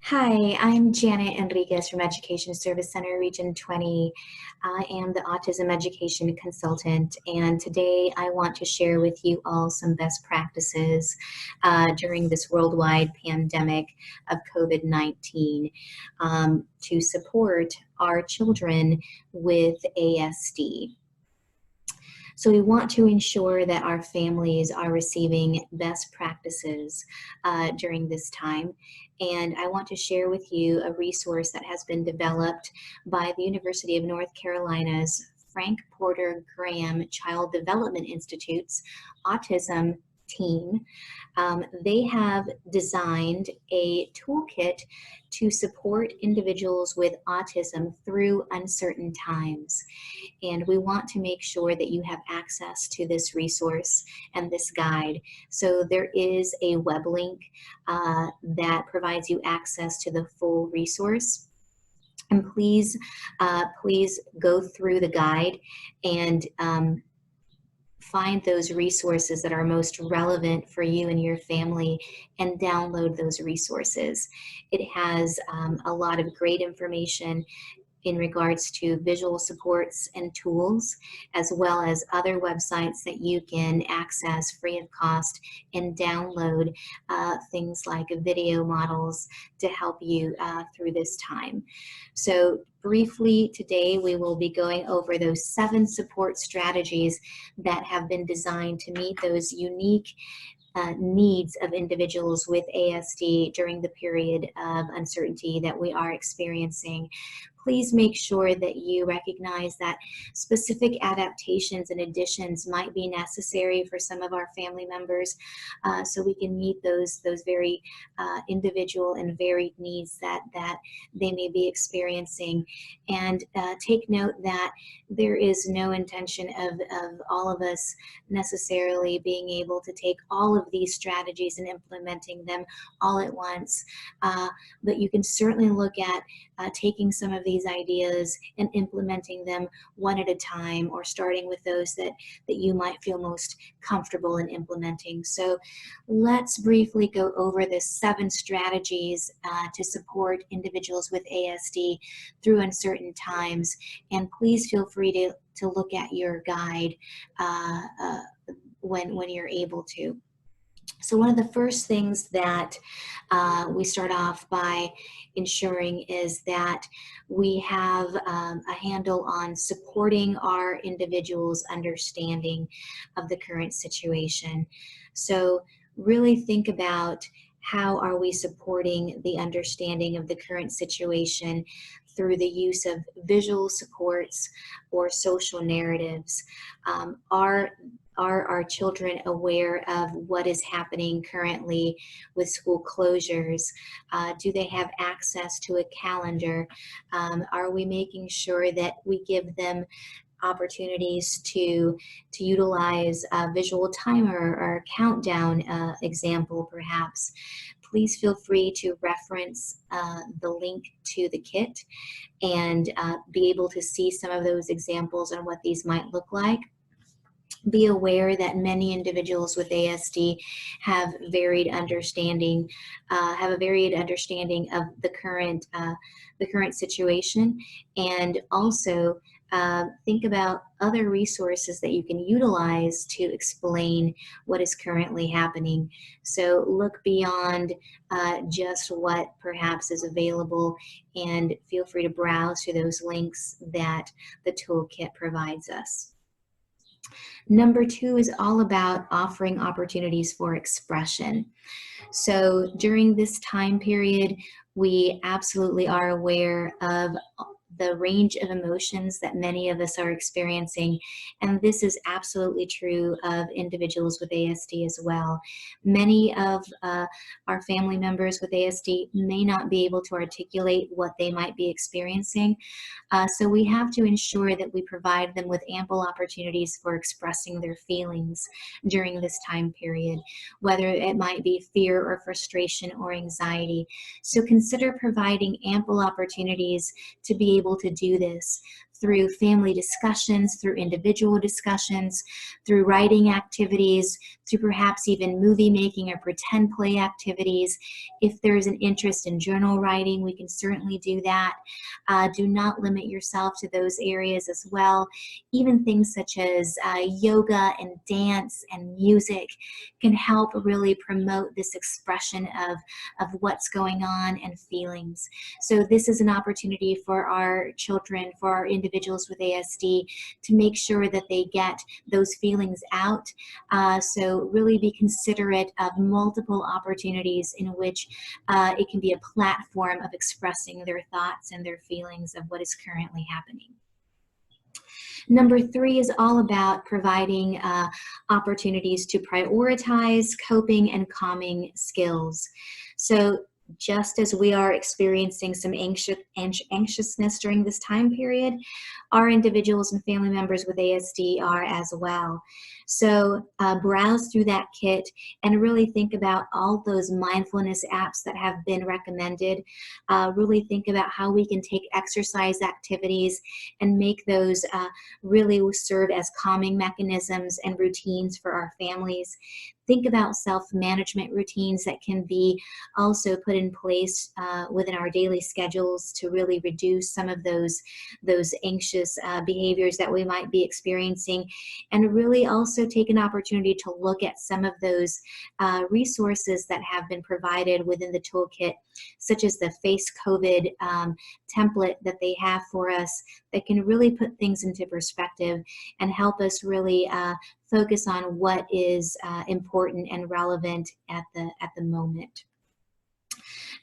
Hi, I'm Janet Enriquez from Education Service Center Region 20. I am the Autism Education Consultant, and today I want to share with you all some best practices during this worldwide pandemic of COVID-19 to support our children with ASD. So we want to ensure that our families are receiving best practices during this time. And I want to share with you a resource that has been developed by the University of North Carolina's Frank Porter Graham Child Development Institute's Autism team. They have designed a toolkit to support individuals with autism through uncertain times. And we want to make sure that you have access to this resource and this guide. So there is a web link that provides you access to the full resource. And please go through the guide and find those resources that are most relevant for you and your family and download those resources. It has a lot of great information in regards to visual supports and tools, as well as other websites that you can access free of cost and download things like video models to help you through this time. So briefly today, we will be going over those 7 support strategies that have been designed to meet those unique needs of individuals with ASD during the period of uncertainty that we are experiencing. Please make sure that you recognize that specific adaptations and additions might be necessary for some of our family members so we can meet those very individual and varied needs that they may be experiencing. And take note that there is no intention of all of us necessarily being able to take all of these strategies and implementing them all at once, but you can certainly look at taking some of these ideas and implementing them one at a time, or starting with those that you might feel most comfortable in implementing. So let's briefly go over the 7 strategies to support individuals with ASD through uncertain times. And please feel free to look at your guide when you're able to. So one of the first things that we start off by ensuring is that we have a handle on supporting our individuals' understanding of the current situation. So really think about how are we supporting the understanding of the current situation through the use of visual supports or social narratives. Are our children aware of what is happening currently with school closures? Do they have access to a calendar? Are we making sure that we give them opportunities to utilize a visual timer or countdown example perhaps? Please feel free to reference the link to the kit and be able to see some of those examples and what these might look like. Be aware that many individuals with ASD have a varied understanding of the current situation, and also think about other resources that you can utilize to explain what is currently happening. So look beyond just what perhaps is available, and feel free to browse through those links that the toolkit provides us. Number 2 is all about offering opportunities for expression. So during this time period, we absolutely are aware of the range of emotions that many of us are experiencing, and this is absolutely true of individuals with ASD as well. Many of our family members with ASD may not be able to articulate what they might be experiencing, so we have to ensure that we provide them with ample opportunities for expressing their feelings during this time period, whether it might be fear or frustration or anxiety. So consider providing ample opportunities to be able to do this through family discussions, through individual discussions, through writing activities, through perhaps even movie making or pretend play activities. If there's an interest in journal writing, we can certainly do that. Do not limit yourself to those areas as well. Even things such as yoga and dance and music can help really promote this expression of what's going on and feelings. So this is an opportunity for our children, for our individuals with ASD, to make sure that they get those feelings out. So really be considerate of multiple opportunities in which it can be a platform of expressing their thoughts and their feelings of what is currently happening. Number 3 is all about providing opportunities to prioritize coping and calming skills. So just as we are experiencing some anxiousness during this time period, our individuals and family members with ASD are as well. So browse through that kit and really think about all those mindfulness apps that have been recommended. Really think about how we can take exercise activities and make those really serve as calming mechanisms and routines for our families. Think about self-management routines that can be also put in place within our daily schedules to really reduce some of those anxious behaviors that we might be experiencing, and really also take an opportunity to look at some of those resources that have been provided within the toolkit, such as the Face COVID template that they have for us that can really put things into perspective and help us really focus on what is important and relevant at the moment.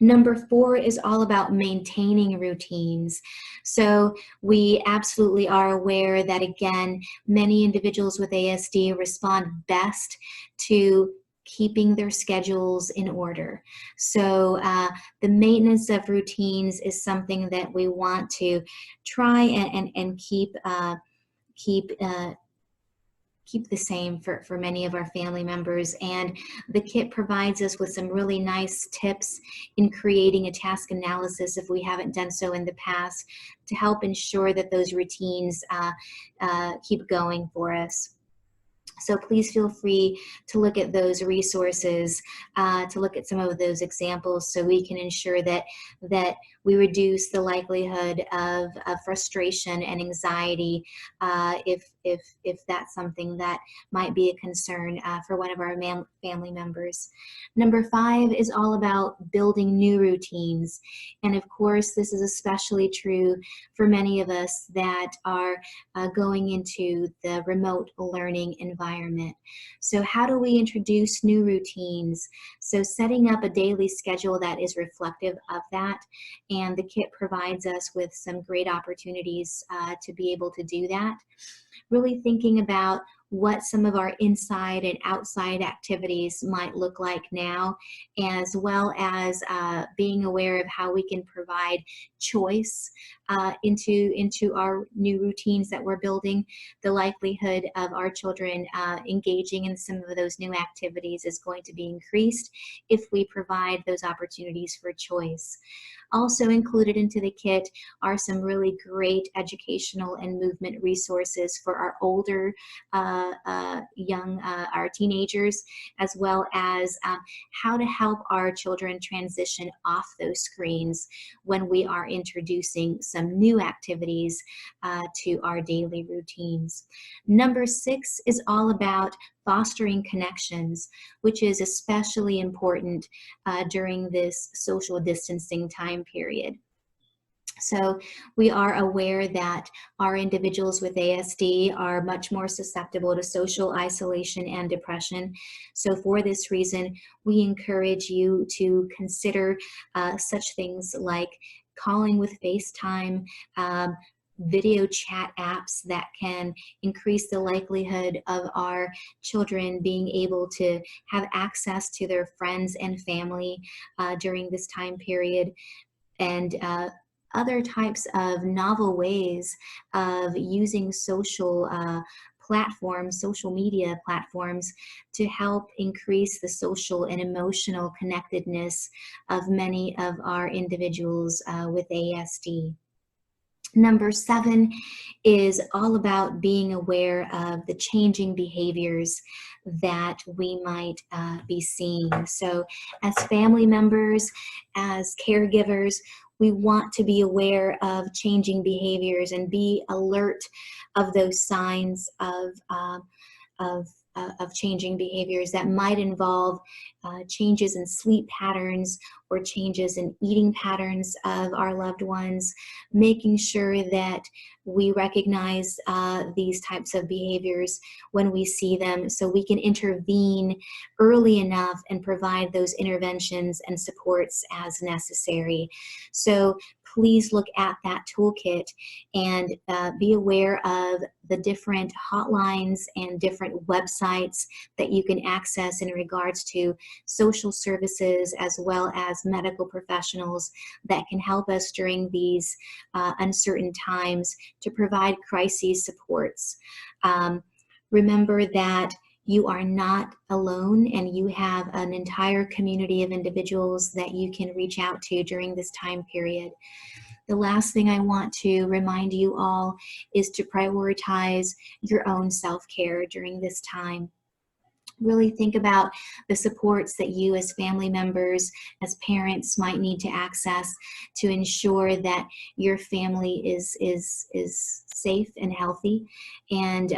Number 4 is all about maintaining routines. So we absolutely are aware that, again, many individuals with ASD respond best to keeping their schedules in order. So the maintenance of routines is something that we want to try and keep the same for many of our family members. And the kit provides us with some really nice tips in creating a task analysis, if we haven't done so in the past, to help ensure that those routines keep going for us. So please feel free to look at those resources, to look at some of those examples, so we can ensure that we reduce the likelihood of frustration and anxiety if that's something that might be a concern for one of our family members. Number 5 is all about building new routines. And of course, this is especially true for many of us that are going into the remote learning environment. So how do we introduce new routines? So setting up a daily schedule that is reflective of that, and the kit provides us with some great opportunities to be able to do that. Really thinking about what some of our inside and outside activities might look like now, as well as being aware of how we can provide choice into our new routines that we're building. The likelihood of our children engaging in some of those new activities is going to be increased if we provide those opportunities for choice. Also included into the kit are some really great educational and movement resources for our older our teenagers, as well as how to help our children transition off those screens when we are introducing some new activities to our daily routines. Number 6 is all about fostering connections, which is especially important during this social distancing time period. So we are aware that our individuals with ASD are much more susceptible to social isolation and depression. So for this reason, we encourage you to consider such things like calling with FaceTime, video chat apps that can increase the likelihood of our children being able to have access to their friends and family during this time period, and other types of novel ways of using social platforms, social media platforms, to help increase the social and emotional connectedness of many of our individuals with ASD. Number 7 is all about being aware of the changing behaviors that we might be seeing. So as family members, as caregivers, we want to be aware of changing behaviors and be alert of those signs of of changing behaviors that might involve changes in sleep patterns or changes in eating patterns of our loved ones, making sure that we recognize these types of behaviors when we see them so we can intervene early enough and provide those interventions and supports as necessary. So please look at that toolkit and be aware of the different hotlines and different websites that you can access in regards to social services as well as medical professionals that can help us during these uncertain times to provide crisis supports. Remember that you are not alone and you have an entire community of individuals that you can reach out to during this time period. The last thing I want to remind you all is to prioritize your own self-care during this time. Really think about the supports that you as family members, as parents might need to access to ensure that your family is safe and healthy, and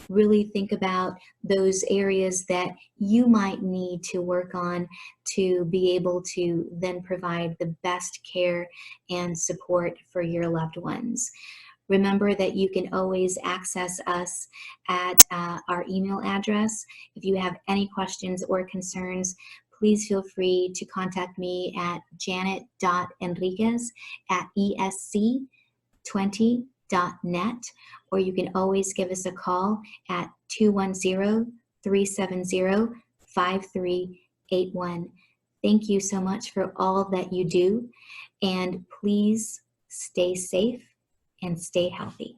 really think about those areas that you might need to work on to be able to then provide the best care and support for your loved ones. Remember that you can always access us at our email address. If you have any questions or concerns, please feel free to contact me at janet.enriquez@esc20.net, or you can always give us a call at 210-370-5381. Thank you so much for all that you do, and please stay safe and stay healthy.